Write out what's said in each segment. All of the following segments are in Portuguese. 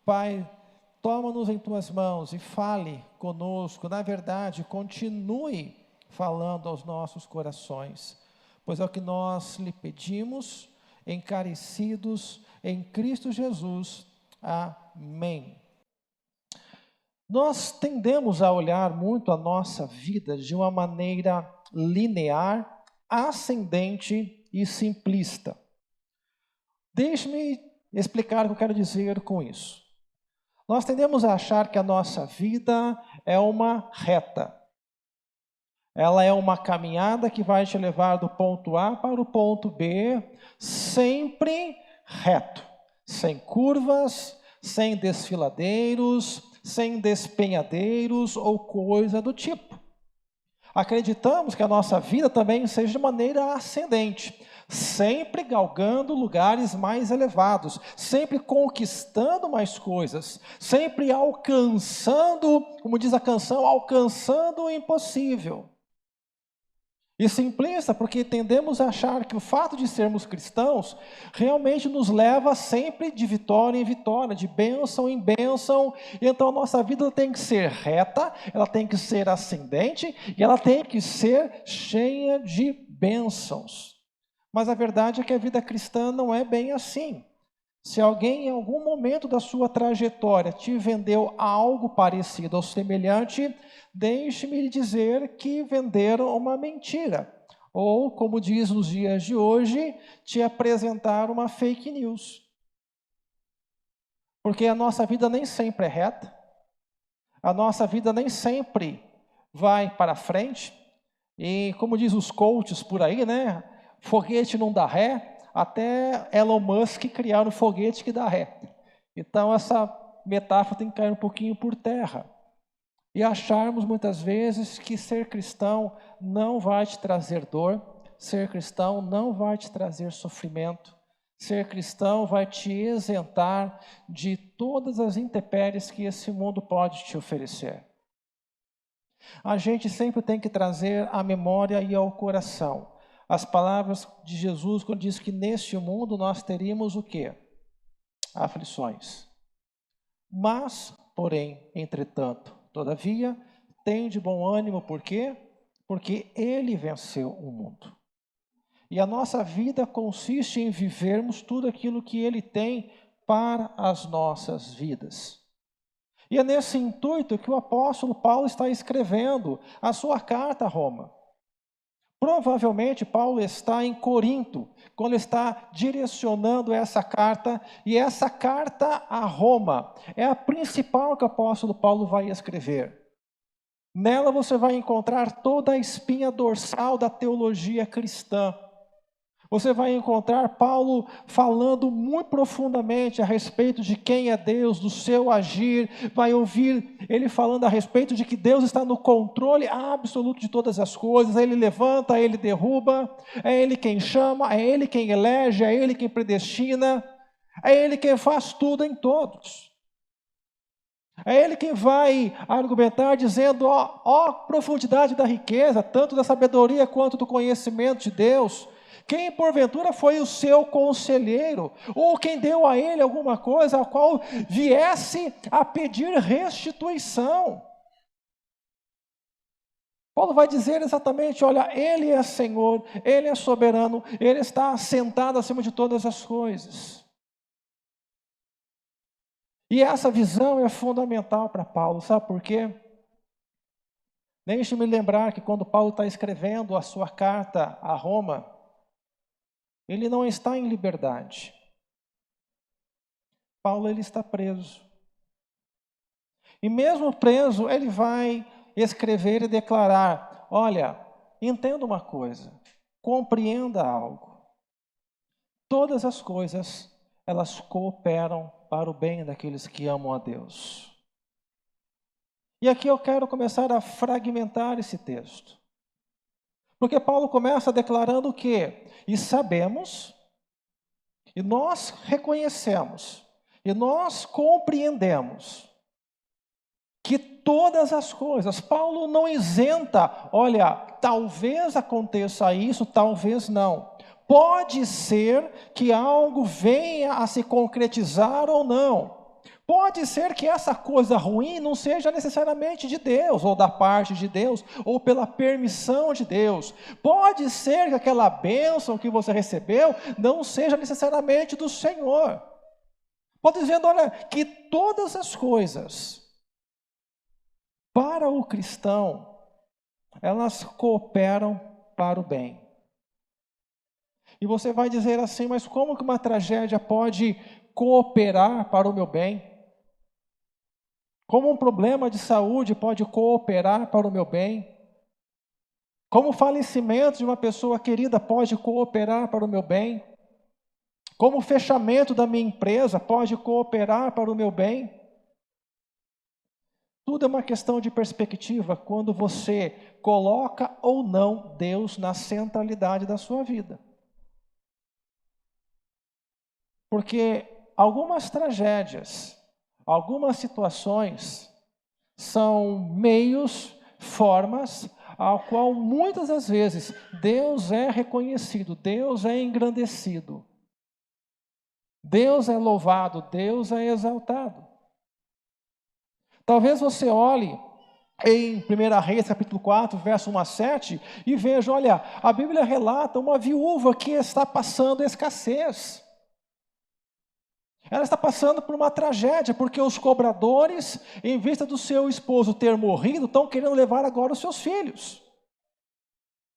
Pai, toma-nos em tuas mãos e fale conosco. Na verdade, continue falando aos nossos corações, pois é o que nós lhe pedimos, encarecidos em Cristo Jesus. Amém. Nós tendemos a olhar muito a nossa vida de uma maneira linear, ascendente e simplista. Deixe-me explicar o que eu quero dizer com isso. Nós tendemos a achar que a nossa vida é uma reta. Ela é uma caminhada que vai te levar do ponto A para o ponto B, sempre reto, sem curvas, sem desfiladeiros, sem despenhadeiros ou coisa do tipo. Acreditamos que a nossa vida também seja de maneira ascendente, sempre galgando lugares mais elevados, sempre conquistando mais coisas, sempre alcançando, como diz a canção, alcançando o impossível. E simplista, porque tendemos a achar que o fato de sermos cristãos realmente nos leva sempre de vitória em vitória, de bênção em bênção. Então a nossa vida tem que ser reta, ela tem que ser ascendente e ela tem que ser cheia de bênçãos. Mas a verdade é que a vida cristã não é bem assim. Se alguém em algum momento da sua trajetória te vendeu algo parecido ou semelhante, deixe-me dizer que venderam uma mentira. Ou, como diz nos dias de hoje, te apresentaram uma fake news. Porque a nossa vida nem sempre é reta, a nossa vida nem sempre vai para frente, e como diz os coaches por aí, né? Foguete não dá ré. Até Elon Musk criar um foguete que dá ré. Então essa metáfora tem que cair um pouquinho por terra. E acharmos muitas vezes que ser cristão não vai te trazer dor, ser cristão não vai te trazer sofrimento, ser cristão vai te isentar de todas as intempéries que esse mundo pode te oferecer. A gente sempre tem que trazer à memória e ao coração as palavras de Jesus, quando diz que neste mundo nós teríamos o quê? Aflições. Mas, porém, entretanto, todavia, tem de bom ânimo, por quê? Porque Ele venceu o mundo. E a nossa vida consiste em vivermos tudo aquilo que Ele tem para as nossas vidas. E é nesse intuito que o apóstolo Paulo está escrevendo a sua carta a Roma. Provavelmente Paulo está em Corinto, quando está direcionando essa carta, e essa carta a Roma é a principal que o apóstolo Paulo vai escrever. Nela você vai encontrar toda a espinha dorsal da teologia cristã. Você vai encontrar Paulo falando muito profundamente a respeito de quem é Deus, do seu agir. Vai ouvir ele falando a respeito de que Deus está no controle absoluto de todas as coisas. Ele levanta, ele derruba, é Ele quem chama, é Ele quem elege, é Ele quem predestina, é Ele quem faz tudo em todos. É Ele quem vai argumentar dizendo, ó profundidade da riqueza, tanto da sabedoria quanto do conhecimento de Deus. Quem porventura foi o seu conselheiro, ou quem deu a ele alguma coisa a qual viesse a pedir restituição. Paulo vai dizer exatamente, olha, Ele é Senhor, Ele é soberano, Ele está assentado acima de todas as coisas. E essa visão é fundamental para Paulo, sabe por quê? Deixe-me lembrar que quando Paulo está escrevendo a sua carta a Roma, ele não está em liberdade. Paulo, ele está preso. E mesmo preso, ele vai escrever e declarar, olha, entenda uma coisa, compreenda algo. Todas as coisas, elas cooperam para o bem daqueles que amam a Deus. E aqui eu quero começar a fragmentar esse texto. Porque Paulo começa declarando o quê? E sabemos, e nós reconhecemos, e nós compreendemos que todas as coisas, Paulo não isenta, olha, talvez aconteça isso, talvez não. Pode ser que algo venha a se concretizar ou não. Pode ser que essa coisa ruim não seja necessariamente de Deus, ou da parte de Deus, ou pela permissão de Deus. Pode ser que aquela bênção que você recebeu não seja necessariamente do Senhor. Pode dizendo, olha, que todas as coisas, para o cristão, elas cooperam para o bem. E você vai dizer assim, mas como que uma tragédia pode cooperar para o meu bem? Como um problema de saúde pode cooperar para o meu bem? Como o falecimento de uma pessoa querida pode cooperar para o meu bem? Como o fechamento da minha empresa pode cooperar para o meu bem? Tudo é uma questão de perspectiva quando você coloca ou não Deus na centralidade da sua vida. Porque algumas tragédias, algumas situações são meios, formas, ao qual muitas das vezes Deus é reconhecido, Deus é engrandecido, Deus é louvado, Deus é exaltado. Talvez você olhe em 1 Reis, capítulo 4, verso 1 a 7, e veja, olha, a Bíblia relata uma viúva que está passando escassez. Ela está passando por uma tragédia, porque os cobradores, em vista do seu esposo ter morrido, estão querendo levar agora os seus filhos.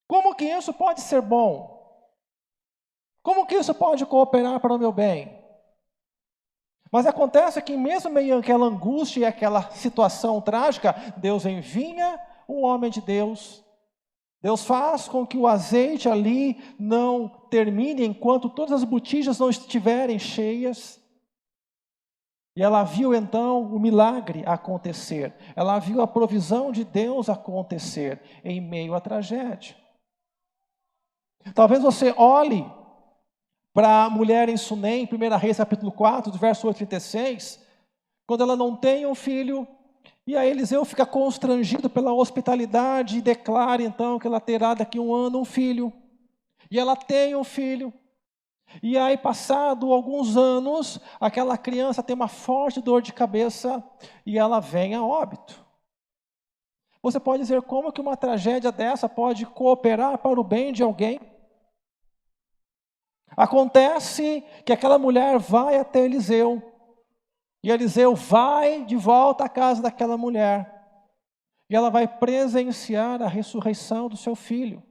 Como que isso pode ser bom? Como que isso pode cooperar para o meu bem? Mas acontece que mesmo meio aquela angústia e aquela situação trágica, Deus envia um homem de Deus. Deus faz com que o azeite ali não termine enquanto todas as botijas não estiverem cheias. E ela viu então o milagre acontecer. Ela viu a provisão de Deus acontecer em meio à tragédia. Talvez você olhe para a mulher em Sunem, 1 Reis capítulo 4, do verso 8 a 36, quando ela não tem um filho, e aí Eliseu fica constrangido pela hospitalidade e declara então que ela terá daqui a um ano um filho. E ela tem um filho. E aí, passado alguns anos, aquela criança tem uma forte dor de cabeça e ela vem a óbito. Você pode dizer como que uma tragédia dessa pode cooperar para o bem de alguém? Acontece que aquela mulher vai até Eliseu, e Eliseu vai de volta à casa daquela mulher, e ela vai presenciar a ressurreição do seu filho.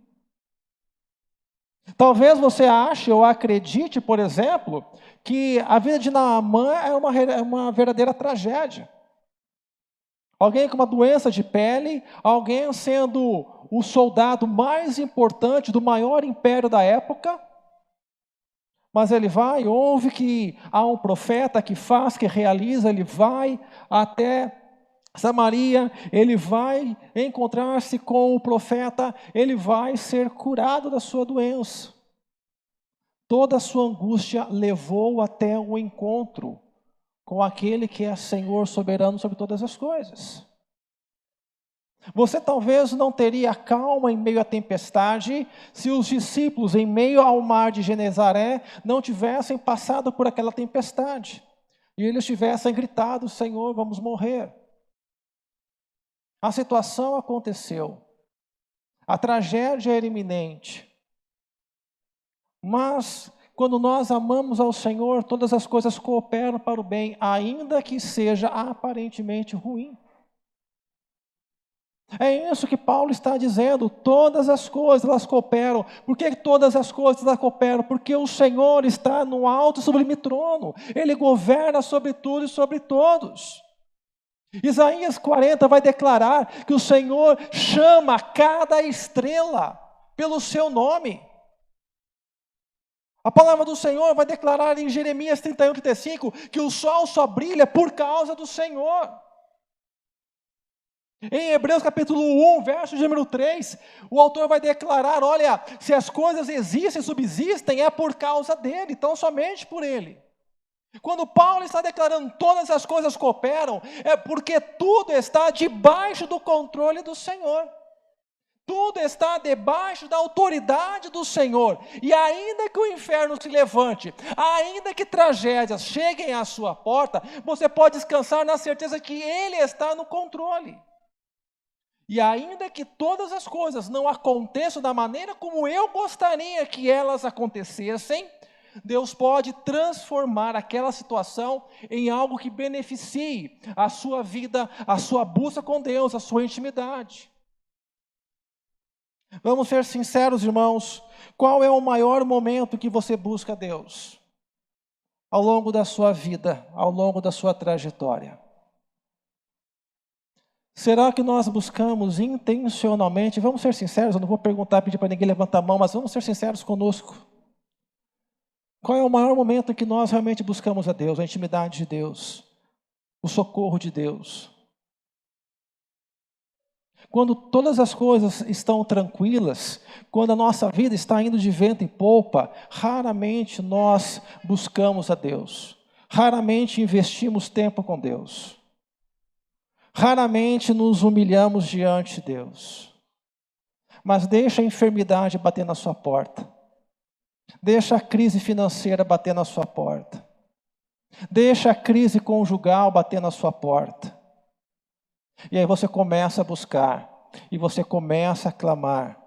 Talvez você ache ou acredite, por exemplo, que a vida de Naamã é uma verdadeira tragédia. Alguém com uma doença de pele, alguém sendo o soldado mais importante do maior império da época, mas ele vai, ouve que há um profeta que faz, que realiza, ele vai até Samaria, ele vai encontrar-se com o profeta, ele vai ser curado da sua doença. Toda a sua angústia levou até o encontro com aquele que é Senhor soberano sobre todas as coisas. Você talvez não teria calma em meio à tempestade se os discípulos, em meio ao mar de Genezaré, não tivessem passado por aquela tempestade e eles tivessem gritado: Senhor, vamos morrer. A situação aconteceu, a tragédia era iminente, mas quando nós amamos ao Senhor, todas as coisas cooperam para o bem, ainda que seja aparentemente ruim. É isso que Paulo está dizendo, todas as coisas elas cooperam. Por que todas as coisas elas cooperam? Porque o Senhor está no alto e sublime trono, Ele governa sobre tudo e sobre todos. Isaías 40 vai declarar que o Senhor chama cada estrela pelo seu nome. A palavra do Senhor vai declarar em Jeremias 31, 35, que o sol só brilha por causa do Senhor. Em Hebreus capítulo 1, verso de número 3, o autor vai declarar, olha, se as coisas existem, subsistem, é por causa dele, então somente por ele. Quando Paulo está declarando todas as coisas cooperam, é porque tudo está debaixo do controle do Senhor. Tudo está debaixo da autoridade do Senhor. E ainda que o inferno se levante, ainda que tragédias cheguem à sua porta, você pode descansar na certeza que Ele está no controle. E ainda que todas as coisas não aconteçam da maneira como eu gostaria que elas acontecessem, Deus pode transformar aquela situação em algo que beneficie a sua vida, a sua busca com Deus, a sua intimidade. Vamos ser sinceros, irmãos, qual é o maior momento que você busca Deus? Ao longo da sua vida, ao longo da sua trajetória. Será que nós buscamos intencionalmente? Vamos ser sinceros, eu não vou pedir para ninguém levantar a mão, mas vamos ser sinceros conosco. Qual é o maior momento em que nós realmente buscamos a Deus, a intimidade de Deus, o socorro de Deus? Quando todas as coisas estão tranquilas, quando a nossa vida está indo de vento em popa, raramente nós buscamos a Deus. Raramente investimos tempo com Deus. Raramente nos humilhamos diante de Deus. Mas deixa a enfermidade bater na sua porta. Deixa a crise financeira bater na sua porta. Deixa a crise conjugal bater na sua porta. E aí você começa a buscar. E você começa a clamar.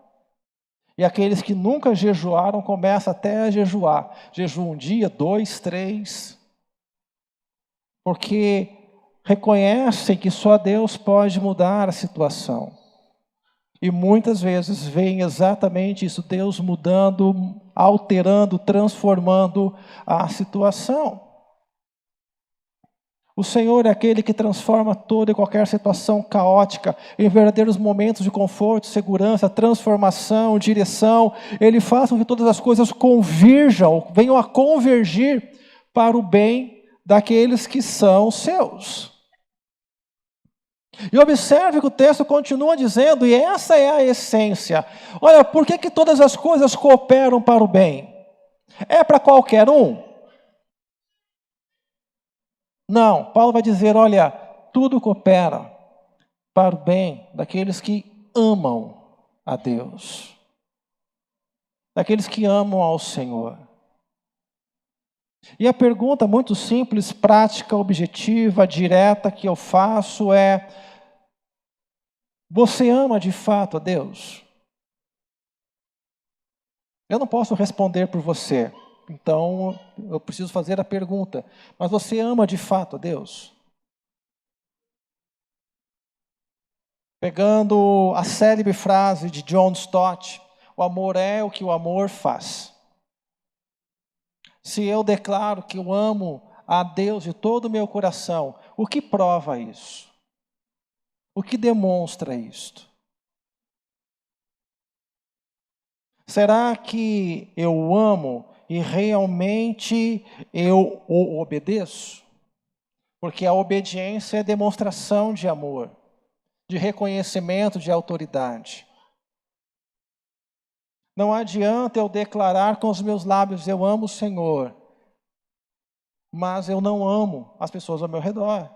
E aqueles que nunca jejuaram, começam até a jejuar. Jejum 1 dia, 2, 3. Porque reconhecem que só Deus pode mudar a situação. E muitas vezes vem exatamente isso, Deus mudando, alterando, transformando a situação. O Senhor é aquele que transforma toda e qualquer situação caótica em verdadeiros momentos de conforto, segurança, transformação, direção. Ele faz com que todas as coisas convirjam, venham a convergir para o bem daqueles que são seus. E observe que o texto continua dizendo, e essa é a essência. Olha, por que todas as coisas cooperam para o bem? É para qualquer um? Não, Paulo vai dizer, olha, tudo coopera para o bem daqueles que amam a Deus. Daqueles que amam ao Senhor. E a pergunta muito simples, prática, objetiva, direta que eu faço é: você ama de fato a Deus? Eu não posso responder por você, então eu preciso fazer a pergunta. Mas você ama de fato a Deus? Pegando a célebre frase de John Stott, o amor é o que o amor faz. Se eu declaro que eu amo a Deus de todo o meu coração, o que prova isso? O que demonstra isto? Será que eu amo e realmente eu o obedeço? Porque a obediência é demonstração de amor, de reconhecimento de autoridade. Não adianta eu declarar com os meus lábios, eu amo o Senhor, mas eu não amo as pessoas ao meu redor.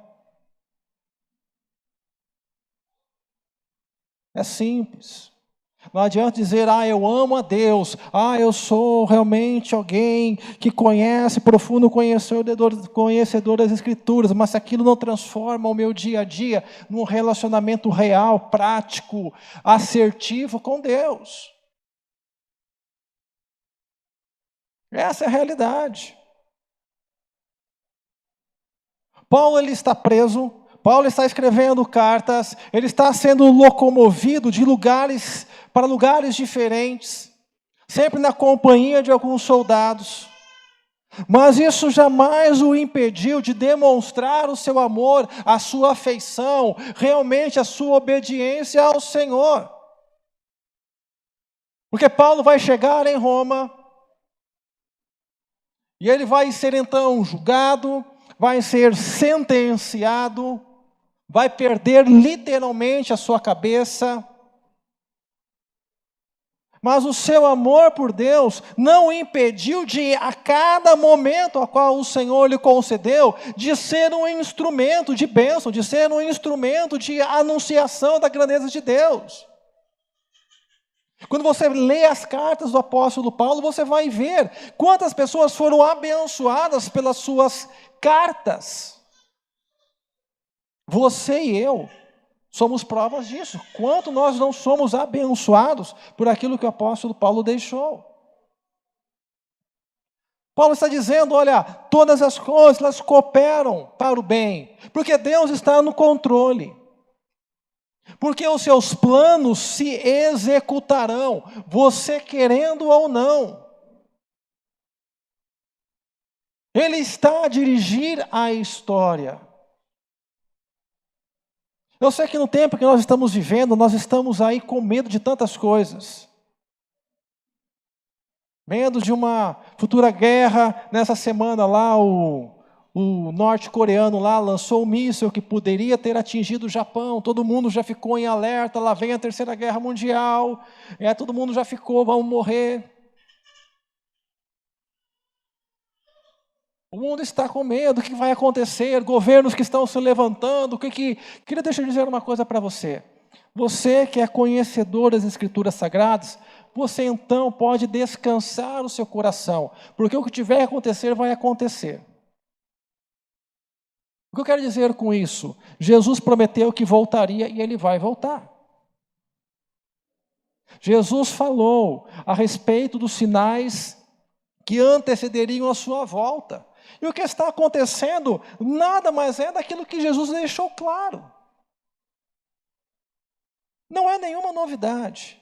É simples. Não adianta dizer, eu amo a Deus, eu sou realmente alguém que conhece, profundo conhecedor das Escrituras, mas se aquilo não transforma o meu dia a dia num relacionamento real, prático, assertivo com Deus. Essa é a realidade. Paulo ele está preso, Paulo está escrevendo cartas, ele está sendo locomovido de lugares para lugares diferentes, sempre na companhia de alguns soldados. Mas isso jamais o impediu de demonstrar o seu amor, a sua afeição, realmente a sua obediência ao Senhor. Porque Paulo vai chegar em Roma, e ele vai ser então julgado, vai ser sentenciado, vai perder literalmente a sua cabeça. Mas o seu amor por Deus não o impediu de, a cada momento a qual o Senhor lhe concedeu, de ser um instrumento de bênção, de ser um instrumento de anunciação da grandeza de Deus. Quando você lê as cartas do apóstolo Paulo, você vai ver quantas pessoas foram abençoadas pelas suas cartas. Você e eu somos provas disso. Quanto nós não somos abençoados por aquilo que o apóstolo Paulo deixou. Paulo está dizendo, olha, todas as coisas elas cooperam para o bem, porque Deus está no controle. Porque os seus planos se executarão, você querendo ou não. Ele está a dirigir a história. Eu sei que no tempo que nós estamos vivendo, nós estamos aí com medo de tantas coisas. Medo de uma futura guerra. Nessa semana lá, o norte-coreano lá lançou um míssil que poderia ter atingido o Japão. Todo mundo já ficou em alerta. Lá vem a Terceira Guerra Mundial. Todo mundo já ficou, vamos morrer. O mundo está com medo. O que vai acontecer? Governos que estão se levantando. Queria deixar eu dizer uma coisa para você. Você que é conhecedor das Escrituras Sagradas, você então pode descansar o seu coração, porque o que tiver a acontecer, vai acontecer. O que eu quero dizer com isso? Jesus prometeu que voltaria e Ele vai voltar. Jesus falou a respeito dos sinais que antecederiam a sua volta. E o que está acontecendo nada mais é daquilo que Jesus deixou claro. Não é nenhuma novidade.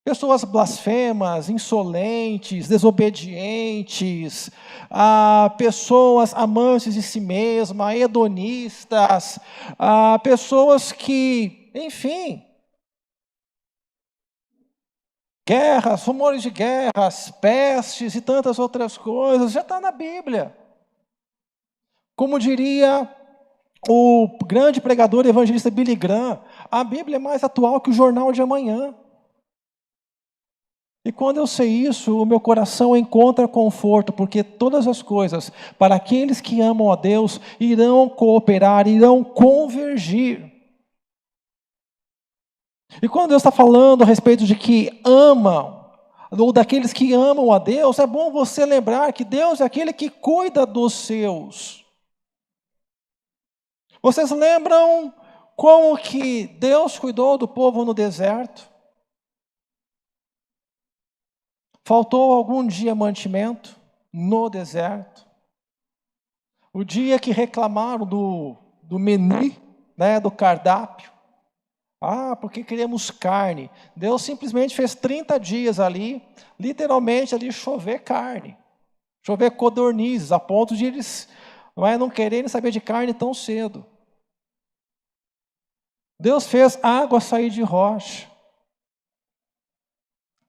Pessoas blasfemas, insolentes, desobedientes, pessoas amantes de si mesma, hedonistas, pessoas que, enfim, guerras, rumores de guerras, pestes e tantas outras coisas, já está na Bíblia. Como diria o grande pregador e evangelista Billy Graham, a Bíblia é mais atual que o jornal de amanhã. E quando eu sei isso, o meu coração encontra conforto, porque todas as coisas, para aqueles que amam a Deus, irão cooperar, irão convergir. E quando Deus está falando a respeito de que amam, ou daqueles que amam a Deus, é bom você lembrar que Deus é aquele que cuida dos seus. Vocês lembram como que Deus cuidou do povo no deserto? Faltou algum dia mantimento no deserto? O dia que reclamaram do menu, do cardápio. Porque queremos carne. Deus simplesmente fez 30 dias ali, literalmente ali chover carne. Chover codornizes, a ponto de eles não quererem saber de carne tão cedo. Deus fez água sair de rocha.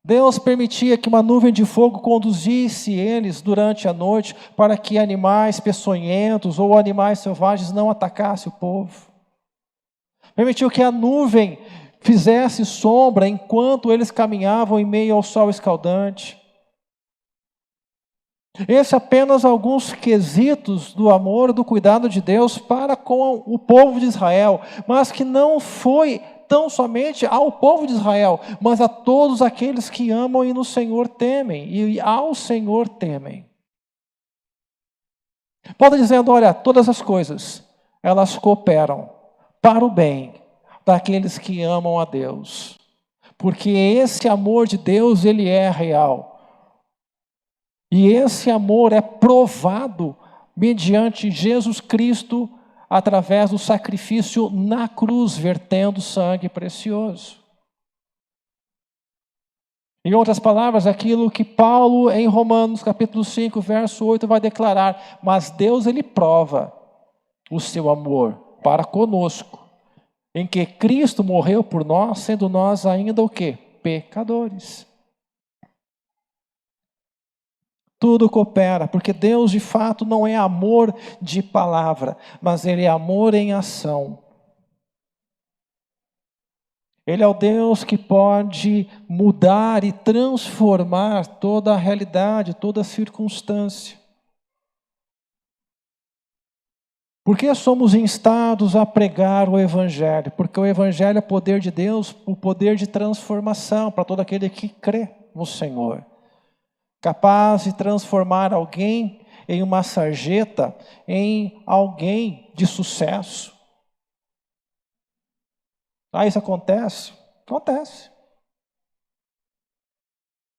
Deus permitia que uma nuvem de fogo conduzisse eles durante a noite para que animais peçonhentos ou animais selvagens não atacassem o povo. Permitiu que a nuvem fizesse sombra enquanto eles caminhavam em meio ao sol escaldante. Esses apenas alguns quesitos do amor e do cuidado de Deus para com o povo de Israel, mas que não foi tão somente ao povo de Israel, mas a todos aqueles que amam e no Senhor temem, e ao Senhor temem. Paulo dizendo, olha, todas as coisas, elas cooperam para o bem daqueles que amam a Deus. Porque esse amor de Deus, ele é real. E esse amor é provado mediante Jesus Cristo, através do sacrifício na cruz, vertendo sangue precioso. Em outras palavras, aquilo que Paulo, em Romanos capítulo 5, verso 8, vai declarar, mas Deus, ele prova o seu amor para conosco, em que Cristo morreu por nós, sendo nós ainda o quê? Pecadores. Tudo coopera, porque Deus de fato não é amor de palavra, mas Ele é amor em ação. Ele é o Deus que pode mudar e transformar toda a realidade, toda a circunstância. Por que somos instados a pregar o Evangelho? Porque o Evangelho é poder de Deus, o poder de transformação para todo aquele que crê no Senhor. Capaz de transformar alguém em uma sarjeta, em alguém de sucesso. Ah, isso acontece? Acontece.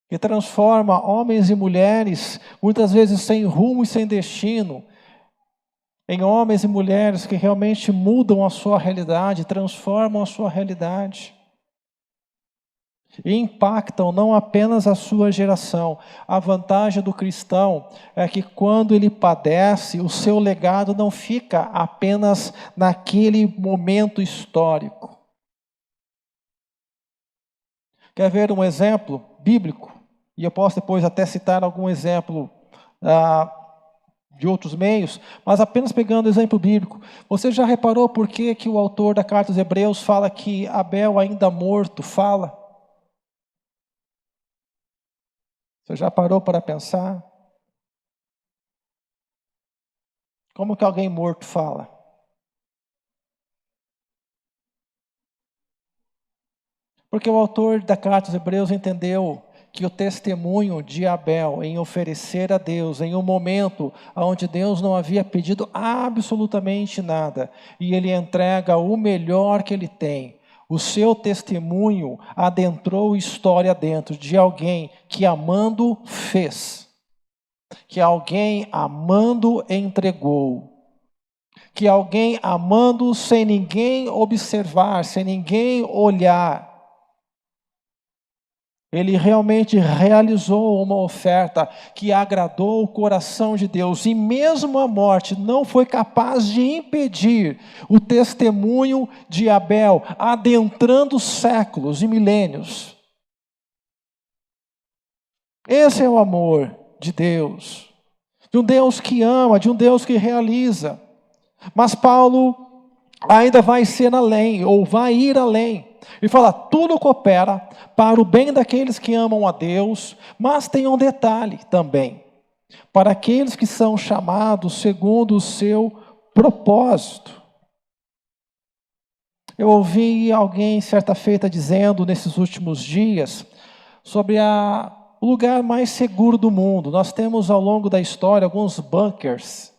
Que transforma homens e mulheres, muitas vezes sem rumo e sem destino, em homens e mulheres que realmente mudam a sua realidade, transformam a sua realidade. E impactam não apenas a sua geração. A vantagem do cristão é que quando ele padece, o seu legado não fica apenas naquele momento histórico. Quer ver um exemplo bíblico? E eu posso depois até citar algum exemplo de outros meios, mas apenas pegando o exemplo bíblico. Você já reparou por que o autor da carta aos Hebreus fala que Abel, ainda morto, fala? Você já parou para pensar? Como que alguém morto fala? Porque o autor da carta aos Hebreus entendeu que o testemunho de Abel em oferecer a Deus em um momento onde Deus não havia pedido absolutamente nada, e ele entrega o melhor que ele tem. O seu testemunho adentrou história dentro de alguém que amando fez, que alguém amando entregou, que alguém amando sem ninguém observar, sem ninguém olhar. Ele realmente realizou uma oferta que agradou o coração de Deus. E mesmo a morte não foi capaz de impedir o testemunho de Abel, adentrando séculos e milênios. Esse é o amor de Deus. De um Deus que ama, de um Deus que realiza. Mas Paulo ainda vai ser além, ou vai ir além. Ele fala, tudo coopera para o bem daqueles que amam a Deus, mas tem um detalhe também, para aqueles que são chamados segundo o seu propósito. Eu ouvi alguém certa feita dizendo nesses últimos dias sobre o lugar mais seguro do mundo. Nós temos ao longo da história alguns bunkers,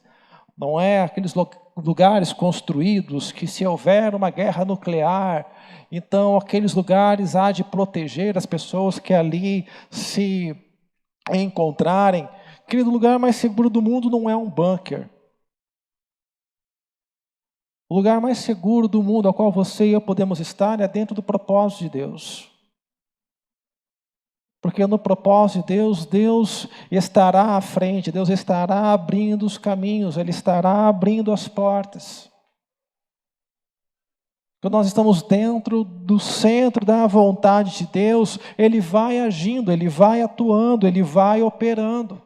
não é? Aqueles lugares construídos que se houver uma guerra nuclear, então aqueles lugares há de proteger as pessoas que ali se encontrarem. Querido, o lugar mais seguro do mundo não é um bunker. O lugar mais seguro do mundo ao qual você e eu podemos estar é dentro do propósito de Deus. Porque no propósito de Deus, Deus estará à frente, Deus estará abrindo os caminhos, Ele estará abrindo as portas. Quando nós estamos dentro do centro da vontade de Deus, Ele vai agindo, Ele vai atuando, Ele vai operando.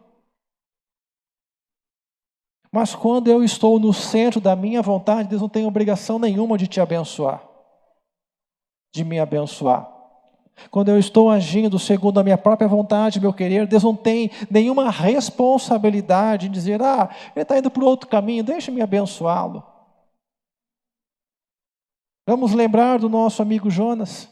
Mas quando eu estou no centro da minha vontade, Deus não tem obrigação nenhuma de te abençoar, de me abençoar. Quando eu estou agindo segundo a minha própria vontade, meu querer, Deus não tem nenhuma responsabilidade em dizer, ele está indo por outro caminho, deixa-me abençoá-lo. Vamos lembrar do nosso amigo Jonas.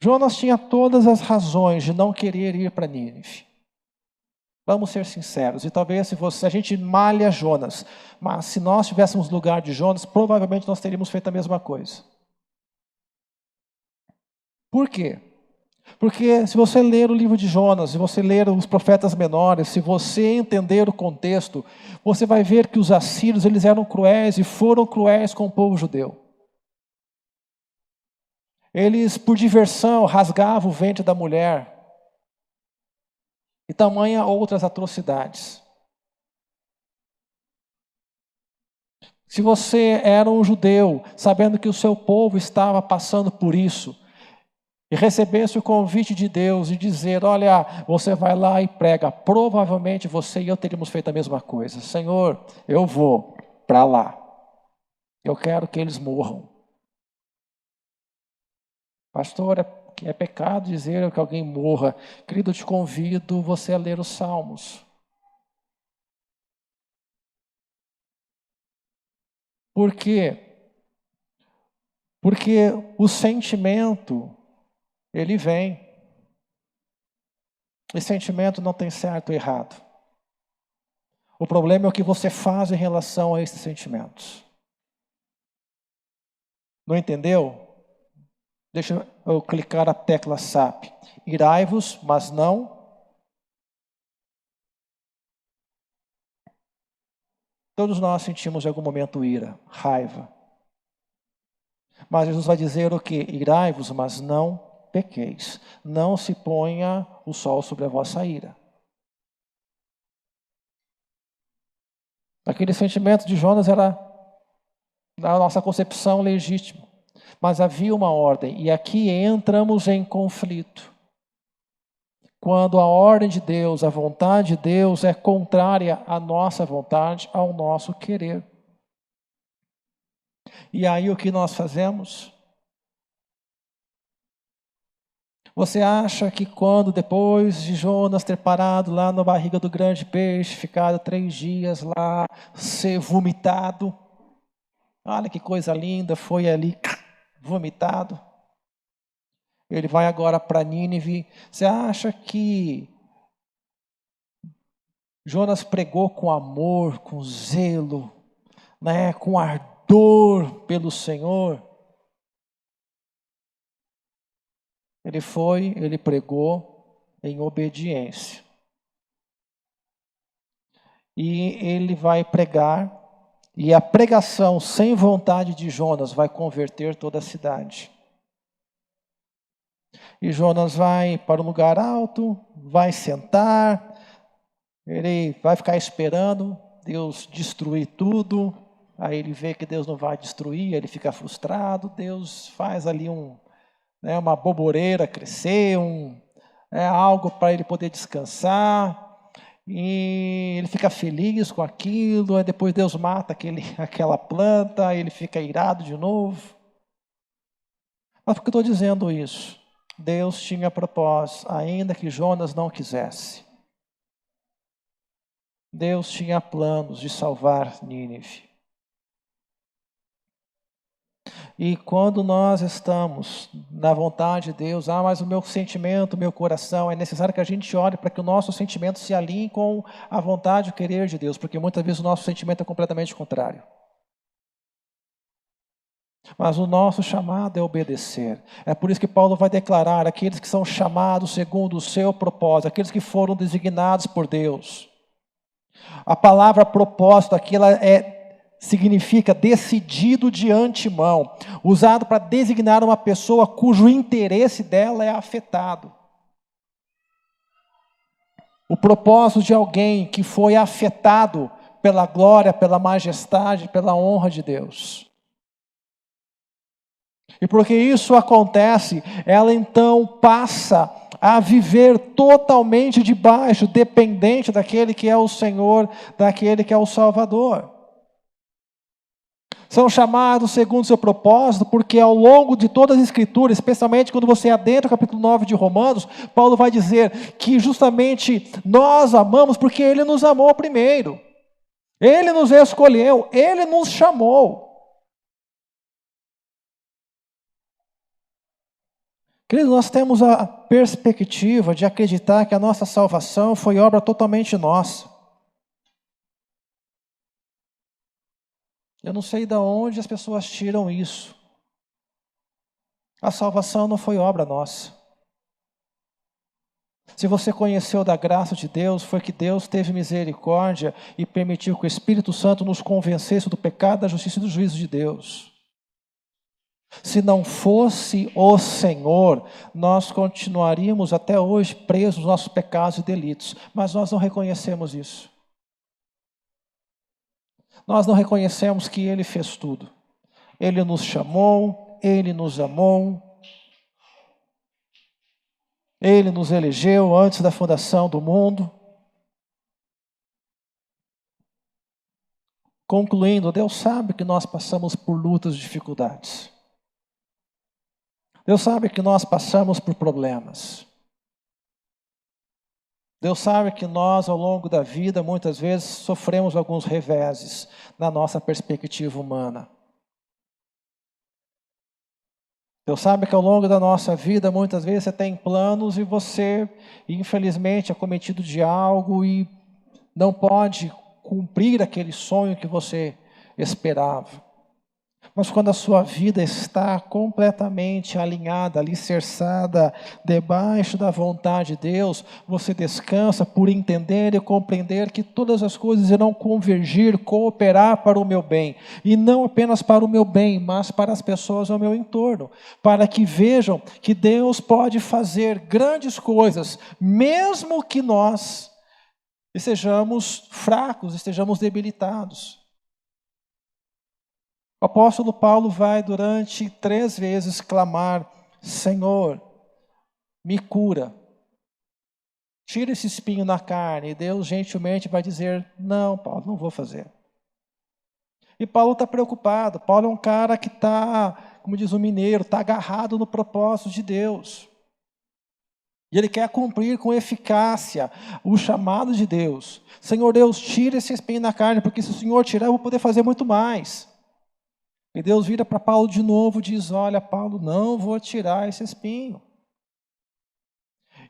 Jonas tinha todas as razões de não querer ir para Nínive. Vamos ser sinceros, e talvez se a gente malha Jonas, mas se nós estivéssemos no lugar de Jonas, provavelmente nós teríamos feito a mesma coisa. Por quê? Porque se você ler o livro de Jonas, se você ler os profetas menores, se você entender o contexto, você vai ver que os assírios eles eram cruéis e foram cruéis com o povo judeu. Eles, por diversão, rasgavam o ventre da mulher. E tamanha outras atrocidades. Se você era um judeu, sabendo que o seu povo estava passando por isso, e recebesse o convite de Deus e dizer, olha, você vai lá e prega, provavelmente você e eu teríamos feito a mesma coisa. Senhor, eu vou para lá. Eu quero que eles morram. Pastor, é pecado dizer que alguém morra. Querido, eu te convido você a ler os Salmos. Por quê? Porque o sentimento, ele vem. E sentimento não tem certo ou errado. O problema é o que você faz em relação a esses sentimentos. Não entendeu? Deixa eu clicar a tecla SAP. Irai-vos, mas não. Todos nós sentimos em algum momento ira, raiva. Mas Jesus vai dizer o quê? Irai-vos, mas não pequeis. Não se ponha o sol sobre a vossa ira. Aquele sentimento de Jonas era, na nossa concepção, legítimo. Mas havia uma ordem, e aqui entramos em conflito. Quando a ordem de Deus, a vontade de Deus é contrária à nossa vontade, ao nosso querer. E aí o que nós fazemos? Você acha que quando depois de Jonas ter parado lá na barriga do grande peixe, ficado 3 dias lá, ser vomitado, olha que coisa linda, foi ali vomitado. Ele vai agora para Nínive. Você acha que Jonas pregou com amor, com zelo, né, com ardor pelo Senhor? Ele pregou em obediência. E ele vai pregar, e a pregação sem vontade de Jonas vai converter toda a cidade. E Jonas vai para um lugar alto, vai sentar, ele vai ficar esperando Deus destruir tudo. Aí ele vê que Deus não vai destruir, ele fica frustrado. Deus faz ali uma boboreira crescer, algo para ele poder descansar. E ele fica feliz com aquilo. Aí depois Deus mata aquela planta, aí ele fica irado de novo. Mas por que eu estou dizendo isso? Deus tinha propósito, ainda que Jonas não quisesse. Deus tinha planos de salvar Nínive. E quando nós estamos na vontade de Deus, mas o meu sentimento, o meu coração, é necessário que a gente ore para que o nosso sentimento se alinhe com a vontade e o querer de Deus, porque muitas vezes o nosso sentimento é completamente contrário. Mas o nosso chamado é obedecer. É por isso que Paulo vai declarar: aqueles que são chamados segundo o seu propósito, aqueles que foram designados por Deus. A palavra propósito aqui significa decidido de antemão, usado para designar uma pessoa cujo interesse dela é afetado. O propósito de alguém que foi afetado pela glória, pela majestade, pela honra de Deus. E porque isso acontece, ela então passa a viver totalmente debaixo, dependente daquele que é o Senhor, daquele que é o Salvador. São chamados segundo o seu propósito, porque ao longo de todas as Escrituras, especialmente quando você adentra o capítulo 9 de Romanos, Paulo vai dizer que justamente nós amamos porque Ele nos amou primeiro. Ele nos escolheu, Ele nos chamou. Queridos, nós temos a perspectiva de acreditar que a nossa salvação foi obra totalmente nossa. Eu não sei de onde as pessoas tiram isso. A salvação não foi obra nossa. Se você conheceu da graça de Deus, foi que Deus teve misericórdia e permitiu que o Espírito Santo nos convencesse do pecado, da justiça e do juízo de Deus. Se não fosse o Senhor, nós continuaríamos até hoje presos nos nossos pecados e delitos, mas nós não reconhecemos isso. Nós não reconhecemos que Ele fez tudo. Ele nos chamou, Ele nos amou, Ele nos elegeu antes da fundação do mundo. Concluindo, Deus sabe que nós passamos por lutas e dificuldades. Deus sabe que nós passamos por problemas. Deus sabe que nós passamos por dificuldades. Deus sabe que nós passamos por lutas e dificuldades. Deus sabe que nós passamos por lutas e dificuldades. Deus sabe que nós passamos por dificuldades. Deus sabe que nós passamos por lutas e dificuldades. Deus sabe que nós passamos por problemas. Deus sabe que nós passamos por Deus sabe que nós, ao longo da vida, muitas vezes sofremos alguns reveses na nossa perspectiva humana. Deus sabe que ao longo da nossa vida, muitas vezes você tem planos e você, infelizmente, é cometido de algo e não pode cumprir aquele sonho que você esperava. Mas quando a sua vida está completamente alinhada, alicerçada, debaixo da vontade de Deus, você descansa por entender e compreender que todas as coisas irão convergir, cooperar para o meu bem. E não apenas para o meu bem, mas para as pessoas ao meu entorno. Para que vejam que Deus pode fazer grandes coisas, mesmo que nós estejamos fracos, estejamos debilitados. O apóstolo Paulo vai durante 3 vezes clamar: Senhor, me cura. Tira esse espinho na carne. E Deus gentilmente vai dizer: não, Paulo, não vou fazer. E Paulo está preocupado. Paulo é um cara que está, como diz o mineiro, está agarrado no propósito de Deus. E ele quer cumprir com eficácia o chamado de Deus. Senhor Deus, tira esse espinho na carne, porque se o Senhor tirar, eu vou poder fazer muito mais. E Deus vira para Paulo de novo e diz: olha, Paulo, não vou tirar esse espinho.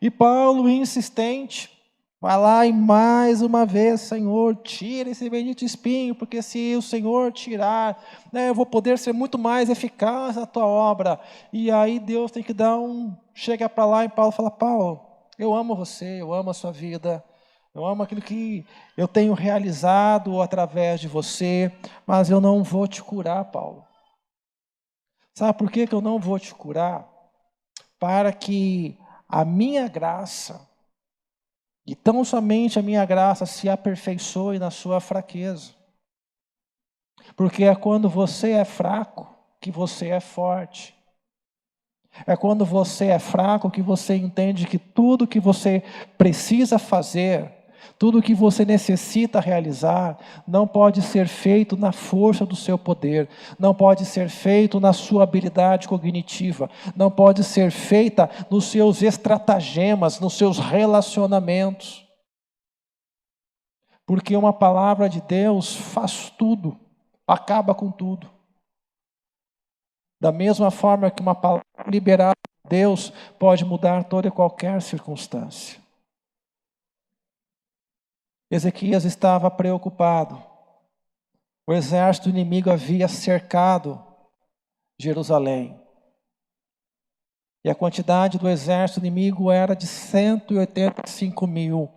E Paulo, insistente, vai lá e mais uma vez: Senhor, tira esse bendito espinho, porque se o Senhor tirar, eu vou poder ser muito mais eficaz na tua obra. E aí Deus tem que chega para lá e Paulo fala: Paulo, eu amo você, eu amo a sua vida, eu amo aquilo que eu tenho realizado através de você, mas eu não vou te curar, Paulo. Sabe por que eu não vou te curar? Para que a minha graça, e tão somente a minha graça, se aperfeiçoe na sua fraqueza. Porque é quando você é fraco que você é forte. É quando você é fraco que você entende que tudo que você precisa fazer, tudo que você necessita realizar, não pode ser feito na força do seu poder, não pode ser feito na sua habilidade cognitiva, não pode ser feita nos seus estratagemas, nos seus relacionamentos. Porque uma palavra de Deus faz tudo, acaba com tudo. Da mesma forma que uma palavra liberada de Deus pode mudar toda e qualquer circunstância. Ezequias estava preocupado. O exército inimigo havia cercado Jerusalém. E a quantidade do exército inimigo era de 185 mil.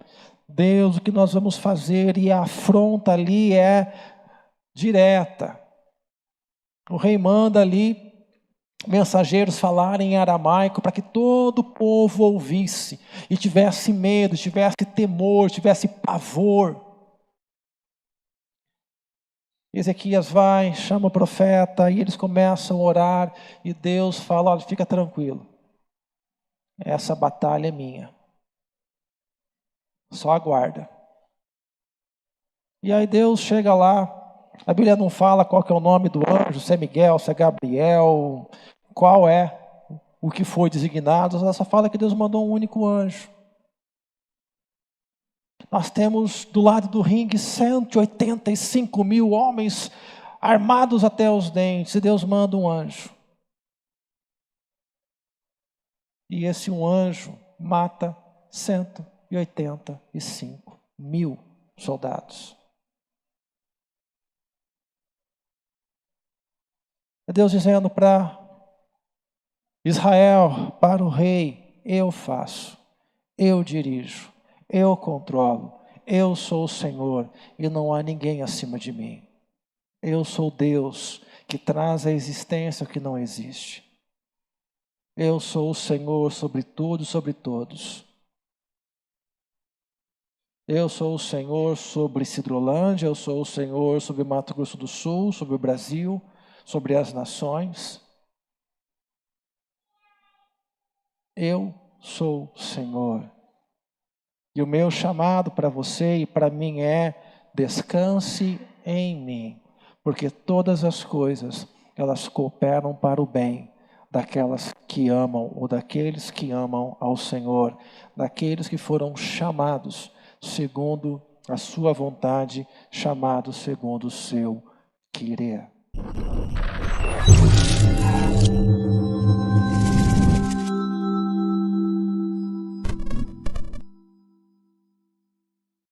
Deus, o que nós vamos fazer? E a afronta ali é direta. O rei manda ali mensageiros falarem em aramaico para que todo o povo ouvisse e tivesse medo, tivesse temor, tivesse pavor. Ezequias vai, chama o profeta e eles começam a orar e Deus fala: olha, fica tranquilo, essa batalha é minha, só aguarda. E aí Deus chega lá. A Bíblia não fala qual que é o nome do anjo, se é Miguel, se é Gabriel, qual é o que foi designado. Ela só fala que Deus mandou um único anjo. Nós temos do lado do ringue 185 mil homens armados até os dentes, e Deus manda um anjo. E esse um anjo mata 185 mil soldados. É Deus dizendo para Israel, para o rei: eu faço, eu dirijo, eu controlo, eu sou o Senhor e não há ninguém acima de mim. Eu sou Deus que traz à existência o que não existe. Eu sou o Senhor sobre tudo e sobre todos. Eu sou o Senhor sobre Cidrolândia, eu sou o Senhor sobre Mato Grosso do Sul, sobre o Brasil, sobre as nações. Eu sou o Senhor. E o meu chamado para você e para mim é: descanse em mim, porque todas as coisas, elas cooperam para o bem daquelas que amam, ou daqueles que amam ao Senhor, daqueles que foram chamados segundo a sua vontade, chamados segundo o seu querer.